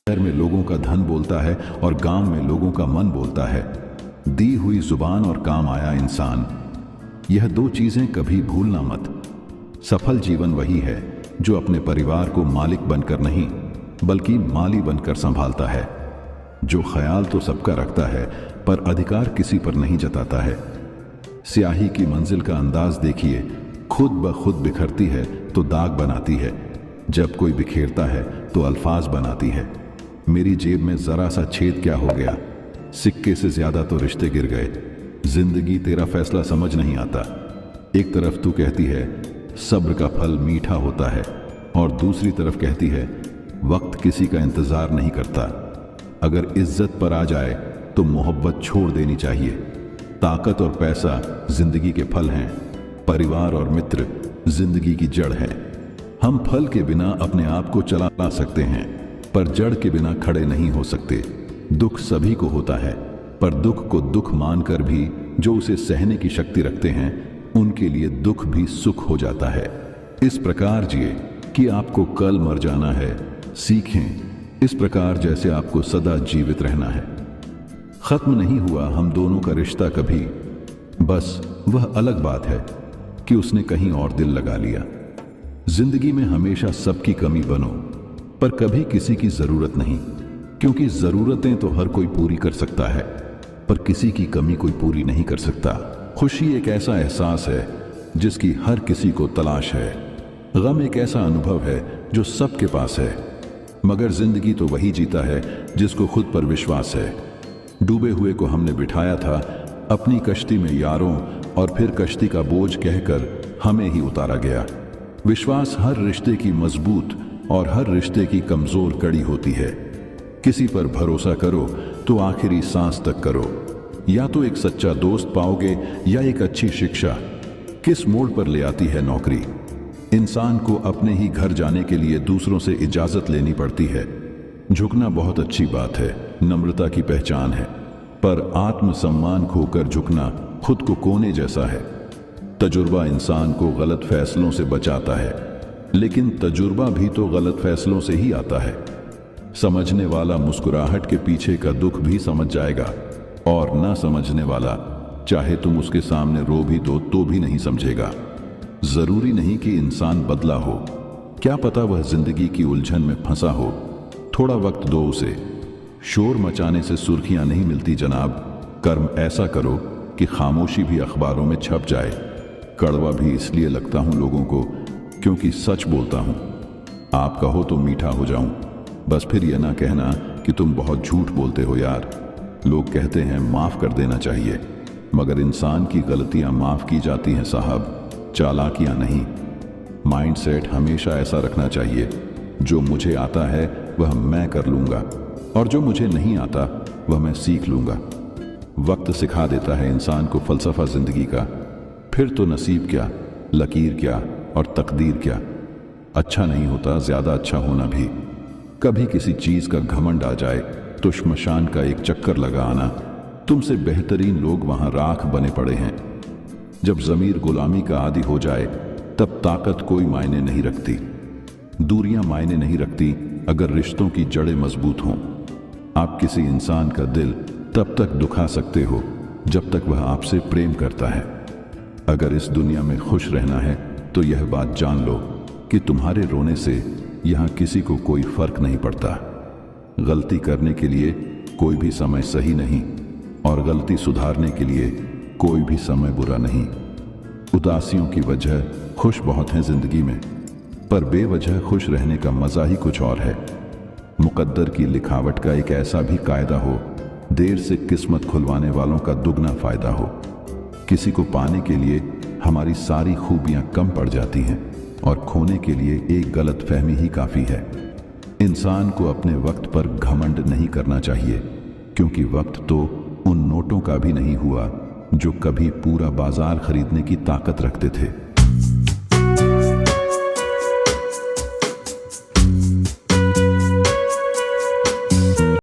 शहर में लोगों का धन बोलता है और गांव में लोगों का मन बोलता है। दी हुई जुबान और काम आया इंसान, यह दो चीजें कभी भूलना मत। सफल जीवन वही है जो अपने परिवार को मालिक बनकर नहीं बल्कि माली बनकर संभालता है, जो ख्याल तो सबका रखता है पर अधिकार किसी पर नहीं जताता है। स्याही की मंजिल का अंदाज देखिए, खुद ब खुद बिखरती है तो दाग बनाती है, जब कोई बिखेरता है तो अल्फाज बनाती है। मेरी जेब में जरा सा छेद क्या हो गया, सिक्के से ज्यादा तो रिश्ते गिर गए। जिंदगी तेरा फैसला समझ नहीं आता। एक तरफ तू कहती है सब्र का फल मीठा होता है और दूसरी तरफ कहती है वक्त किसी का इंतजार नहीं करता। अगर इज्जत पर आ जाए तो मोहब्बत छोड़ देनी चाहिए। ताकत और पैसा जिंदगी के फल हैं, परिवार और मित्र जिंदगी की जड़ है। हम फल के बिना अपने आप को चला सकते हैं पर जड़ के बिना खड़े नहीं हो सकते। दुख सभी को होता है पर दुख को दुख मानकर भी जो उसे सहने की शक्ति रखते हैं उनके लिए दुख भी सुख हो जाता है। इस प्रकार जिए कि आपको कल मर जाना है, सीखें इस प्रकार जैसे आपको सदा जीवित रहना है। खत्म नहीं हुआ हम दोनों का रिश्ता कभी, बस वह अलग बात है कि उसने कहीं और दिल लगा लिया। जिंदगी में हमेशा सबकी कमी बनो पर कभी किसी की जरूरत नहीं, क्योंकि जरूरतें तो हर कोई पूरी कर सकता है पर किसी की कमी कोई पूरी नहीं कर सकता। खुशी एक ऐसा एहसास है जिसकी हर किसी को तलाश है। गम एक ऐसा अनुभव है जो सबके पास है, मगर जिंदगी तो वही जीता है जिसको खुद पर विश्वास है। डूबे हुए को हमने बिठाया था अपनी कश्ती में यारों, और फिर कश्ती का बोझ कहकर हमें ही उतारा गया। विश्वास हर रिश्ते की मजबूत और हर रिश्ते की कमजोर कड़ी होती है। किसी पर भरोसा करो तो आखिरी सांस तक करो, या तो एक सच्चा दोस्त पाओगे या एक अच्छी शिक्षा किस मोड़ पर ले आती है नौकरी। इंसान को अपने ही घर जाने के लिए दूसरों से इजाजत लेनी पड़ती है। झुकना बहुत अच्छी बात है, नम्रता की पहचान है, पर आत्मसम्मान खोकर झुकना खुद को कोने जैसा है। तजुर्बा इंसान को गलत फैसलों से बचाता है, लेकिन तजुर्बा भी तो गलत फैसलों से ही आता है। समझने वाला मुस्कुराहट के पीछे का दुख भी समझ जाएगा, और ना समझने वाला चाहे तुम उसके सामने रो भी दो तो भी नहीं समझेगा। जरूरी नहीं कि इंसान बदला हो, क्या पता वह जिंदगी की उलझन में फंसा हो। थोड़ा वक्त दो उसे। शोर मचाने से सुर्खियां नहीं मिलती जनाब, कर्म ऐसा करो कि खामोशी भी अखबारों में छप जाए। कड़वा भी इसलिए लगता हूं लोगों को क्योंकि सच बोलता हूं। आप कहो तो मीठा हो जाऊं, बस फिर यह ना कहना कि तुम बहुत झूठ बोलते हो यार। लोग कहते हैं माफ कर देना चाहिए, मगर इंसान की गलतियां माफ की जाती हैं साहब, चालाकियां नहीं। माइंडसेट हमेशा ऐसा रखना चाहिए, जो मुझे आता है वह मैं कर लूंगा और जो मुझे नहीं आता वह मैं सीख लूंगा। वक्त सिखा देता है इंसान को फलसफा जिंदगी का, फिर तो नसीब क्या, लकीर क्या और तकदीर क्या। अच्छा नहीं होता ज्यादा अच्छा होना भी। कभी किसी चीज का घमंड आ जाए तो श्मशान का एक चक्कर लगा आना। तुमसे बेहतरीन लोग वहां राख बने पड़े हैं। जब जमीर गुलामी का आदी हो जाए तब ताकत कोई मायने नहीं रखती। दूरियां मायने नहीं रखती अगर रिश्तों की जड़ें मजबूत हों। आप किसी इंसान का दिल तब तक दुखा सकते हो जब तक वह आपसे प्रेम करता है। अगर इस दुनिया में खुश रहना है तो यह बात जान लो कि तुम्हारे रोने से यहां किसी को कोई फर्क नहीं पड़ता। गलती करने के लिए कोई भी समय सही नहीं और गलती सुधारने के लिए कोई भी समय बुरा नहीं। उदासियों की वजह खुश बहुत हैं जिंदगी में, पर बेवजह खुश रहने का मजा ही कुछ और है। मुकद्दर की लिखावट का एक ऐसा भी कायदा हो, देर से किस्मत खुलवाने वालों का दुगना फायदा हो। किसी को पाने के लिए हमारी सारी खूबियां कम पड़ जाती हैं और खोने के लिए एक गलत फहमी ही काफी है। इंसान को अपने वक्त पर घमंड नहीं करना चाहिए, क्योंकि वक्त तो उन नोटों का भी नहीं हुआ जो कभी पूरा बाजार खरीदने की ताकत रखते थे।